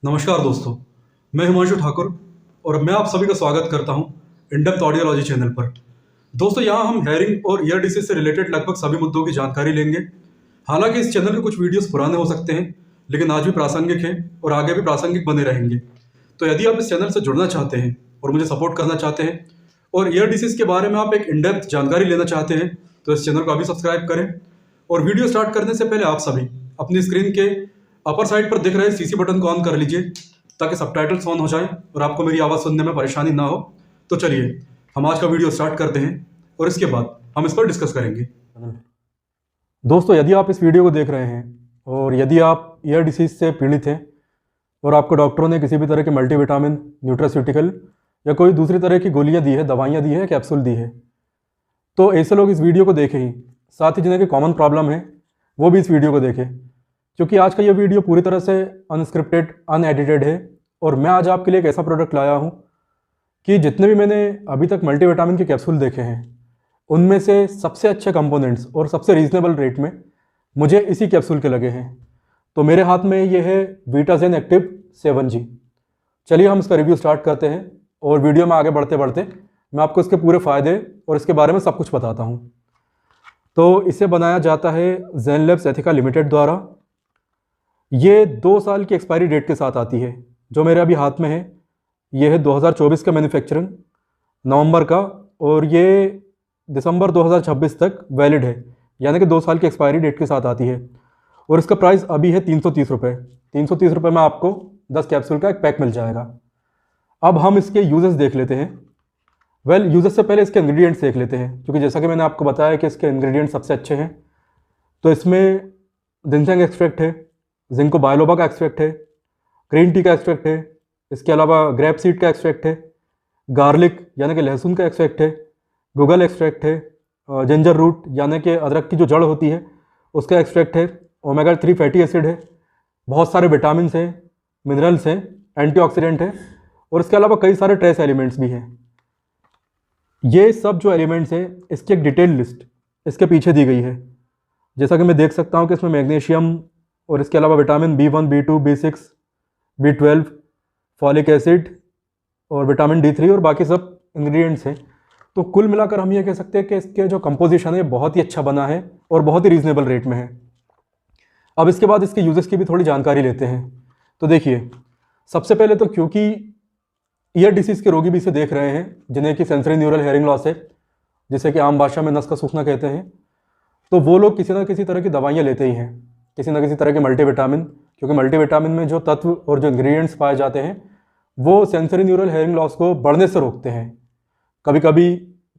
नमस्कार दोस्तों, मैं हिमांशु ठाकुर और मैं आप सभी का स्वागत करता हूं इन डेप्थ ऑडियोलॉजी चैनल पर। दोस्तों, यहां हम हेयरिंग और ईयर डिसीज से रिलेटेड लगभग सभी मुद्दों की जानकारी लेंगे। हालांकि इस चैनल के कुछ वीडियोस पुराने हो सकते हैं, लेकिन आज भी प्रासंगिक हैं और आगे भी प्रासंगिक बने रहेंगे। तो यदि आप इस चैनल से जुड़ना चाहते हैं और मुझे सपोर्ट करना चाहते हैं और ईयर डिसीज के बारे में आप एक इन डेप्थ जानकारी लेना चाहते हैं, तो इस चैनल को अभी सब्सक्राइब करें। और वीडियो स्टार्ट करने से पहले आप सभी अपनी स्क्रीन के अपर साइड पर दिख रहे सीसी बटन को ऑन कर लीजिए, ताकि सबटाइटल्स ऑन हो जाए और आपको मेरी आवाज़ सुनने में परेशानी ना हो। तो चलिए हम आज का वीडियो स्टार्ट करते हैं और इसके बाद हम इस पर डिस्कस करेंगे। दोस्तों, यदि आप इस वीडियो को देख रहे हैं और यदि आप ईयर डिसीज से पीड़ित हैं और आपको डॉक्टरों ने किसी भी तरह के मल्टीविटामिन, न्यूट्रास्यूटिकल या कोई दूसरी तरह की गोलियां दी है, दवाइयां दी है, कैप्सूल दी है, तो ऐसे लोग इस वीडियो को देखें ही। साथ ही जिन्हें की कॉमन प्रॉब्लम है वो भी इस वीडियो को देखें, क्योंकि आज का ये वीडियो पूरी तरह से अनस्क्रिप्टेड, अनएडिटेड है। और मैं आज आपके लिए एक ऐसा प्रोडक्ट लाया हूँ कि जितने भी मैंने अभी तक मल्टीविटामिन के कैप्सूल देखे हैं, उनमें से सबसे अच्छे कंपोनेंट्स और सबसे रीजनेबल रेट में मुझे इसी कैप्सूल के लगे हैं। तो मेरे हाथ में ये है वीटाजेन एक्टिव 7G। चलिए हम इसका रिव्यू स्टार्ट करते हैं और वीडियो में आगे बढ़ते बढ़ते मैं आपको इसके पूरे फ़ायदे और इसके बारे में सब कुछ बताता हूँ। तो इसे बनाया जाता है ज़ेन लैब्स एथिका लिमिटेड द्वारा। ये 2 साल की एक्सपायरी डेट के साथ आती है। जो मेरे अभी हाथ में है ये है 2024 का मैन्युफैक्चरिंग, नवंबर का, और ये दिसंबर 2026 तक वैलिड है, यानी कि 2 साल की एक्सपायरी डेट के साथ आती है। और इसका प्राइस अभी है 330 रुपये। 330 रुपये में आपको 10 कैप्सूल का एक पैक मिल जाएगा। अब हम इसके यूजेस देख लेते हैं। यूजेस से पहले इसके इंग्रेडिएंट्स देख लेते हैं, क्योंकि जैसा कि मैंने आपको बताया कि इसके इंग्रेडिएंट्स सबसे अच्छे हैं। तो इसमें जिनसेंग एक्सट्रैक्ट है, जिंको बायोलोबा का एक्सट्रैक्ट है, ग्रीन टी का एक्सट्रैक्ट है, इसके अलावा ग्रेप सीड का एक्सट्रैक्ट है, गार्लिक यानी कि लहसुन का एक्सट्रैक्ट है, गुगल एक्सट्रैक्ट है, जिंजर रूट यानी कि अदरक की जो जड़ होती है उसका एक्सट्रैक्ट है, ओमेगा 3 फैटी एसिड है, बहुत सारे विटामिन हैं, मिनरल्स हैं, एंटीऑक्सीडेंट है, और इसके अलावा कई सारे ट्रेस एलिमेंट्स भी हैं। ये सब जो एलिमेंट्स हैं इसकी एक डिटेल लिस्ट इसके पीछे दी गई है। जैसा कि मैं देख सकता हूँ कि इसमें मैग्नीशियम और इसके अलावा vitamin B1, B2, B6, B12, folic acid और विटामिन D3 और बाकी सब इंग्रेडिएंट्स हैं। तो कुल मिलाकर हम ये कह सकते हैं कि इसके जो कंपोजिशन है बहुत ही अच्छा बना है और बहुत ही रीजनेबल रेट में है। अब इसके बाद इसके यूजेस की भी थोड़ी जानकारी लेते हैं। तो देखिए, सबसे पहले तो क्योंकि ईयर डिसीज़ के रोगी भी इसे देख रहे हैं, जिन्हें कि सेंसरी न्यूरल हेयरिंग लॉस है, जिसे कि आम भाषा में नस का सूखना कहते हैं, तो वो लोग किसी ना किसी तरह की दवाइयाँ लेते ही हैं, किसी ना किसी तरह के मल्टीविटामिन, क्योंकि मल्टीविटामिन में जो तत्व और जो इंग्रेडिएंट्स पाए जाते हैं वो सेंसरी न्यूरल हेयरिंग लॉस को बढ़ने से रोकते हैं, कभी कभी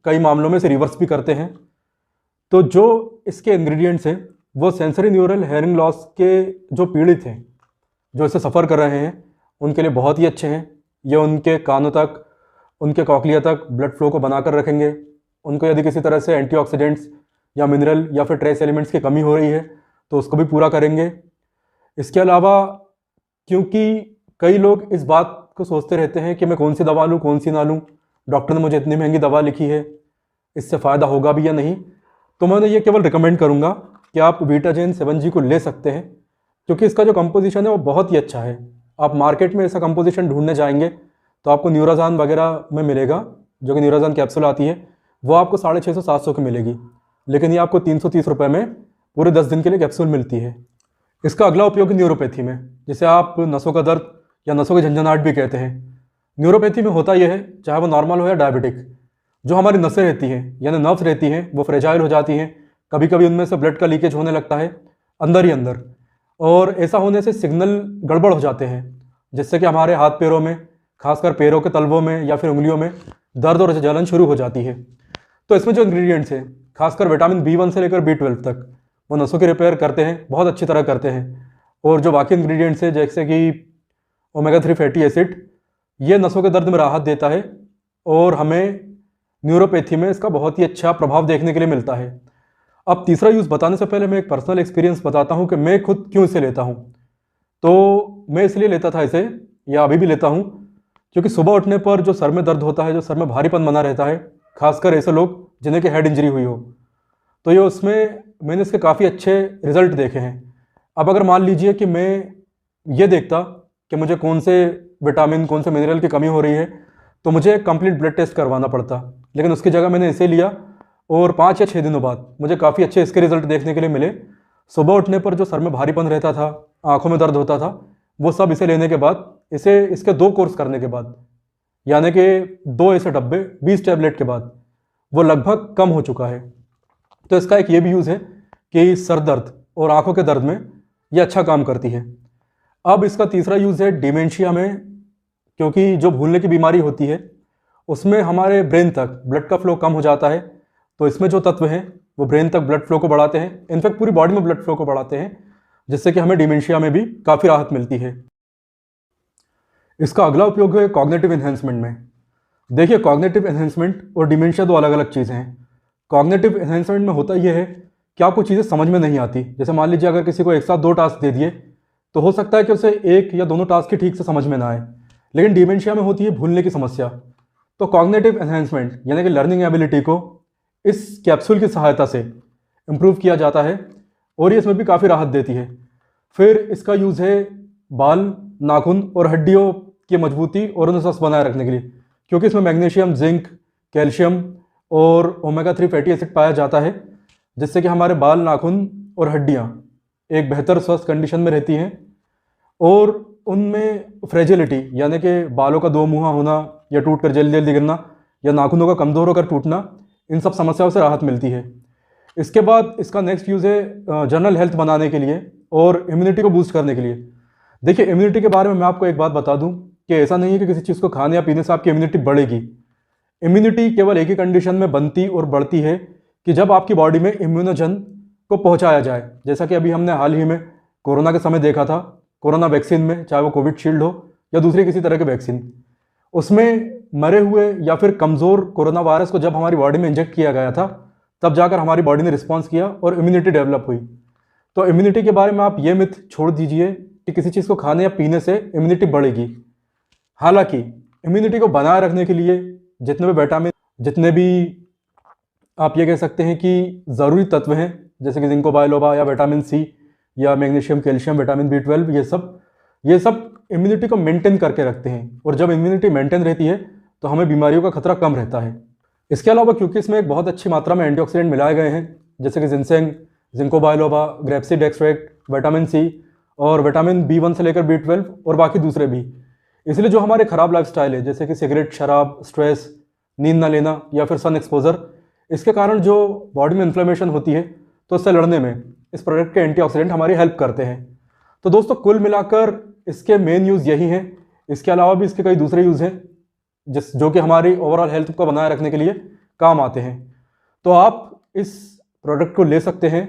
कई मामलों में से रिवर्स भी करते हैं। तो जो इसके इंग्रेडिएंट्स हैं वो सेंसरी न्यूरल हेयरिंग लॉस के जो पीड़ित हैं, जो इसे सफ़र कर रहे हैं, उनके लिए बहुत ही अच्छे हैं। ये उनके कानों तक, उनके कॉकलिया तक ब्लड फ्लो को बनाकर रखेंगे। उनको यदि किसी तरह से एंटीऑक्सीडेंट्स या मिनरल या फिर ट्रेस एलिमेंट्स की कमी हो रही है तो उसको भी पूरा करेंगे। इसके अलावा क्योंकि कई लोग इस बात को सोचते रहते हैं कि मैं कौन सी दवा लूँ, कौन सी ना लूँ, डॉक्टर ने मुझे इतनी महंगी दवा लिखी है, इससे फ़ायदा होगा भी या नहीं, तो मैं ये केवल रिकमेंड करूँगा कि आप वीटाजेन 7G को ले सकते हैं, क्योंकि इसका जो कंपोजिशन है वो बहुत ही अच्छा है। आप मार्केट में ऐसा कंपोजिशन ढूंढने जाएंगे तो आपको न्यूराजान वगैरह में मिलेगा, जो कि न्यूराजान कैप्सूल आती है, वो आपको 650-700 की मिलेगी, लेकिन ये आपको 330 रुपये में पूरे 10 दिन के लिए कैप्सूल मिलती है। इसका अगला उपयोग न्यूरोपैथी में, जिसे आप नसों का दर्द या नसों की झंझनाहट भी कहते हैं। न्यूरोपैथी में होता यह है, चाहे वो नॉर्मल हो या डायबिटिक, जो हमारी नसें रहती हैं यानी नर्व्स रहती हैं वो फ्रेजाइल हो जाती हैं, कभी कभी उनमें से ब्लड का लीकेज होने लगता है अंदर ही अंदर, और ऐसा होने से सिग्नल गड़बड़ हो जाते हैं, जिससे कि हमारे हाथ पैरों में, खासकर पैरों के तलवों में या फिर उंगलियों में दर्द और जलन शुरू हो जाती है। तो इसमें जो इंग्रेडिएंट्स हैं, खासकर विटामिन B1 से लेकर B12 तक, वो नसों की रिपेयर करते हैं, बहुत अच्छी तरह करते हैं। और जो बाकी इंग्रेडिएंट्स हैं जैसे कि ओमेगा 3 फैटी एसिड, ये नसों के दर्द में राहत देता है और हमें न्यूरोपैथी में इसका बहुत ही अच्छा प्रभाव देखने के लिए मिलता है। अब तीसरा यूज़ बताने से पहले मैं एक पर्सनल एक्सपीरियंस बताता हूँ कि मैं खुद क्यों इसे लेता हूँ। तो मैं इसलिए लेता था इसे, या अभी भी लेता हूँ, क्योंकि सुबह उठने पर जो सर में दर्द होता है, जो सर में भारीपन बना रहता है, खासकर ऐसे लोग जिन्हें कि हेड इंजरी हुई हो, तो ये उसमें मैंने इसके काफ़ी अच्छे रिजल्ट देखे हैं। अब अगर मान लीजिए कि मैं ये देखता कि मुझे कौन से विटामिन कौन से मिनरल की कमी हो रही है, तो मुझे कंप्लीट ब्लड टेस्ट करवाना पड़ता। लेकिन उसकी जगह मैंने इसे लिया और 5 या 6 दिनों बाद मुझे काफ़ी अच्छे इसके रिजल्ट देखने के लिए मिले। सुबह उठने पर जो सर में भारीपन रहता था, आंखों में दर्द होता था, वो सब इसे लेने के बाद, इसके 2 कोर्स करने के बाद, यानी कि 2 ऐसे डब्बे 20 टैबलेट के बाद वो लगभग कम हो चुका है। तो इसका एक ये भी यूज़ है कि सर दर्द और आंखों के दर्द में ये अच्छा काम करती है। अब इसका तीसरा यूज़ है डिमेंशिया में, क्योंकि जो भूलने की बीमारी होती है उसमें हमारे ब्रेन तक ब्लड का फ्लो कम हो जाता है। तो इसमें जो तत्व हैं वो ब्रेन तक ब्लड फ्लो को बढ़ाते हैं, इनफैक्ट पूरी बॉडी में ब्लड फ्लो को बढ़ाते हैं, जिससे कि हमें डिमेंशिया में भी काफ़ी राहत मिलती है। इसका अगला उपयोग है कॉग्निटिव एनहेंसमेंट में। देखिए, कॉग्निटिव एनहेंसमेंट और डिमेंशिया 2 अलग अलग चीज़ें हैं। कॉग्निटिव एनहेंसमेंट में होता यह है कि आपको चीज़ें समझ में नहीं आती। जैसे मान लीजिए अगर किसी को एक साथ 2 टास्क दे दिए तो हो सकता है कि उसे एक या दोनों टास्क ही ठीक से समझ में ना आए, लेकिन डिमेंशिया में होती है भूलने की समस्या। तो कॉग्निटिव एनहेंसमेंट यानी कि लर्निंग एबिलिटी को इस कैप्सूल की सहायता से इम्प्रूव किया जाता है और ये इसमें भी काफ़ी राहत देती है। फिर इसका यूज़ है बाल, नाखून और हड्डियों की मजबूती और उन्हें स्वस्थ बनाए रखने के लिए, क्योंकि इसमें मैग्नीशियम, जिंक, कैल्शियम और ओमेगा 3 फैटी एसिड पाया जाता है, जिससे कि हमारे बाल, नाखून और हड्डियाँ एक बेहतर स्वस्थ कंडीशन में रहती हैं और उनमें फ्रेजिलिटी यानी कि बालों का 2 मुँहा होना या टूट कर जल्दी जल्दी गिरना या नाखूनों का कमज़ोर होकर टूटना, इन सब समस्याओं से राहत मिलती है। इसके बाद इसका नेक्स्ट यूज़ है जनरल हेल्थ बनाने के लिए और इम्यूनिटी को बूस्ट करने के लिए। देखिए, इम्यूनिटी के बारे में मैं आपको एक बात बता दूं कि ऐसा नहीं है कि किसी चीज़ को खाने या पीने से आपकी इम्यूनिटी बढ़ेगी। इम्यूनिटी केवल एक ही कंडीशन में बनती और बढ़ती है कि जब आपकी बॉडी में इम्यूनोजन को पहुंचाया जाए। जैसा कि अभी हमने हाल ही में कोरोना के समय देखा था, कोरोना वैक्सीन में, चाहे वो कोविशील्ड हो या दूसरी किसी तरह के वैक्सीन, उसमें मरे हुए या फिर कमज़ोर कोरोना वायरस को जब हमारी बॉडी में इंजेक्ट किया गया था, तब जाकर हमारी बॉडी ने रिस्पॉन्स किया और इम्यूनिटी डेवलप हुई। तो इम्यूनिटी के बारे में आप ये मिथ छोड़ दीजिए कि किसी चीज़ को खाने या पीने से इम्यूनिटी बढ़ेगी। हालांकि इम्यूनिटी को बनाए रखने के लिए जितने भी विटामिन, जितने भी आप ये कह सकते हैं कि ज़रूरी तत्व हैं, जैसे कि जिंको बायोलोबा या विटामिन सी या मैग्नीशियम, कैल्शियम, विटामिन B12, ये सब इम्यूनिटी को मेंटेन करके रखते हैं। और जब इम्यूनिटी मेंटेन रहती है तो हमें बीमारियों का खतरा कम रहता है। इसके अलावा क्योंकि इसमें एक बहुत अच्छी मात्रा में एंटीऑक्सीडेंट मिलाए गए हैं, जैसे कि ginseng, ginkgo biloba, grapeseed extract, vitamin C और विटामिन B1 से लेकर B12 और बाकी दूसरे भी, इसलिए जो हमारे ख़राब लाइफस्टाइल है, जैसे कि सिगरेट, शराब, स्ट्रेस, नींद ना लेना या फिर सन एक्सपोजर, इसके कारण जो बॉडी में इन्फ्लेमेशन होती है, तो इससे लड़ने में इस प्रोडक्ट के एंटीऑक्सीडेंट हमारी हेल्प करते हैं। तो दोस्तों, कुल मिलाकर इसके मेन यूज़ यही हैं। इसके अलावा भी इसके कई दूसरे यूज़ हैं जो कि हमारी ओवरऑल हेल्थ को बनाए रखने के लिए काम आते हैं। तो आप इस प्रोडक्ट को ले सकते हैं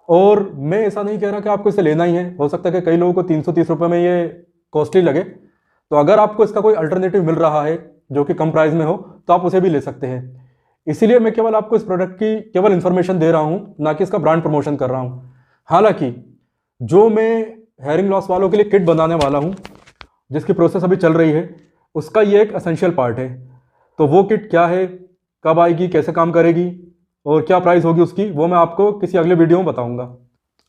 और मैं ऐसा नहीं कह रहा कि आपको इसे लेना ही है। हो सकता है कि कई लोगों को 330 रुपये में ये कॉस्टली लगे, तो अगर आपको इसका कोई अल्टरनेटिव मिल रहा है जो कि कम प्राइस में हो, तो आप उसे भी ले सकते हैं। इसीलिए मैं केवल आपको इस प्रोडक्ट की केवल इन्फॉर्मेशन दे रहा हूँ, ना कि इसका ब्रांड प्रमोशन कर रहा हूँ। हालांकि जो मैं हेयरिंग लॉस वालों के लिए किट बनाने वाला हूँ, जिसकी प्रोसेस अभी चल रही है, उसका ये एक एसेंशियल पार्ट है। तो वो किट क्या है, कब आएगी, कैसे काम करेगी और क्या प्राइस होगी उसकी, वो मैं आपको किसी अगले वीडियो में बताऊंगा।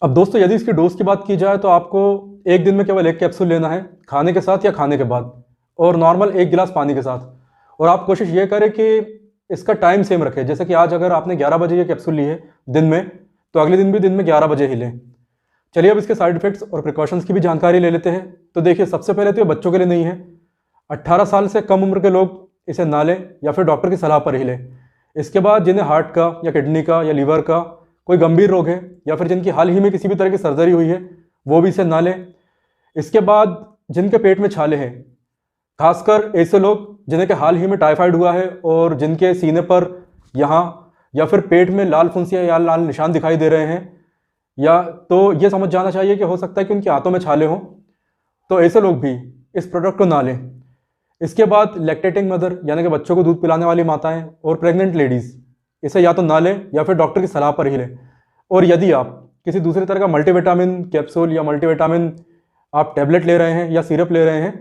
अब दोस्तों, यदि इसकी डोज की बात की जाए तो आपको एक दिन में केवल 1 कैप्सूल लेना है, खाने के साथ या खाने के बाद, और नॉर्मल 1 गिलास पानी के साथ। और आप कोशिश ये करें कि इसका टाइम सेम रखें। जैसे कि आज अगर आपने 11 बजे ये कैप्सूल ली है दिन में, तो अगले दिन भी दिन में 11 बजे ही लें। चलिए अब इसके साइड इफेक्ट्स और प्रिकॉशंस की भी जानकारी ले लेते हैं। तो देखिए, सबसे पहले तो ये बच्चों के लिए नहीं है। 18 साल से कम उम्र के लोग इसे ना लें या फिर डॉक्टर की सलाह पर ही लें। इसके बाद जिन्हें हार्ट का या किडनी का या लीवर का कोई गंभीर रोग है या फिर जिनकी हाल ही में किसी भी तरह की सर्जरी हुई है, वो भी इसे ना लें। इसके बाद जिनके पेट में छाले हैं, खासकर ऐसे लोग जिन्हें के हाल ही में टाइफाइड हुआ है और जिनके सीने पर यहाँ या फिर पेट में लाल फुंसियाँ या लाल निशान दिखाई दे रहे हैं, या तो ये समझ जाना चाहिए कि हो सकता है कि उनके हाथों में छाले हों, तो ऐसे लोग भी इस प्रोडक्ट को ना लें। इसके बाद लैक्टेटिंग मदर यानी कि बच्चों को दूध पिलाने वाली माताएं और प्रेग्नेंट लेडीज़ इसे या तो ना लें या फिर डॉक्टर की सलाह पर ही लें। और यदि आप किसी दूसरे तरह का मल्टीविटामिन कैप्सूल या मल्टीविटामिन आप टैबलेट ले रहे हैं या सिरप ले रहे हैं,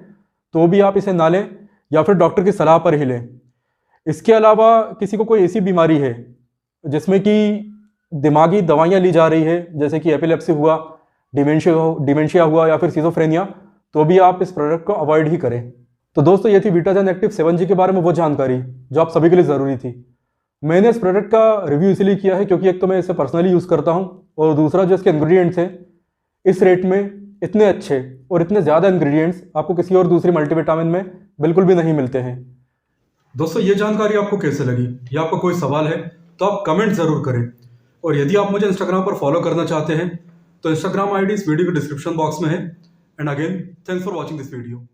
तो भी आप इसे ना लें या फिर डॉक्टर की सलाह पर ही लें। इसके अलावा किसी को कोई ऐसी बीमारी है जिसमें कि दिमागी दवाइयाँ ली जा रही है, जैसे कि एपिलेप्सी हुआ, डिमेंशिया हुआ या फिर सिजोफ्रेनिया, तो भी आप इस प्रोडक्ट को अवॉइड ही करें। तो दोस्तों ये थी विटाजन एक्टिव 7G के बारे में वो जानकारी जो आप सभी के लिए ज़रूरी थी। मैंने इस प्रोडक्ट का रिव्यू इसलिए किया है क्योंकि एक तो मैं इसे पर्सनली यूज़ करता हूँ और दूसरा जो इसके इंग्रेडिएंट्स हैं इस रेट में इतने अच्छे और इतने ज़्यादा इंग्रेडिएंट्स आपको किसी और दूसरी मल्टीविटामिन में बिल्कुल भी नहीं मिलते हैं। दोस्तों ये जानकारी आपको कैसे लगी या आपका कोई सवाल है तो आप कमेंट ज़रूर करें, और यदि आप मुझे इंस्टाग्राम पर फॉलो करना चाहते हैं तो इंस्टाग्राम आईडी इस वीडियो के डिस्क्रिप्शन बॉक्स में है। And again thanks for watching this video.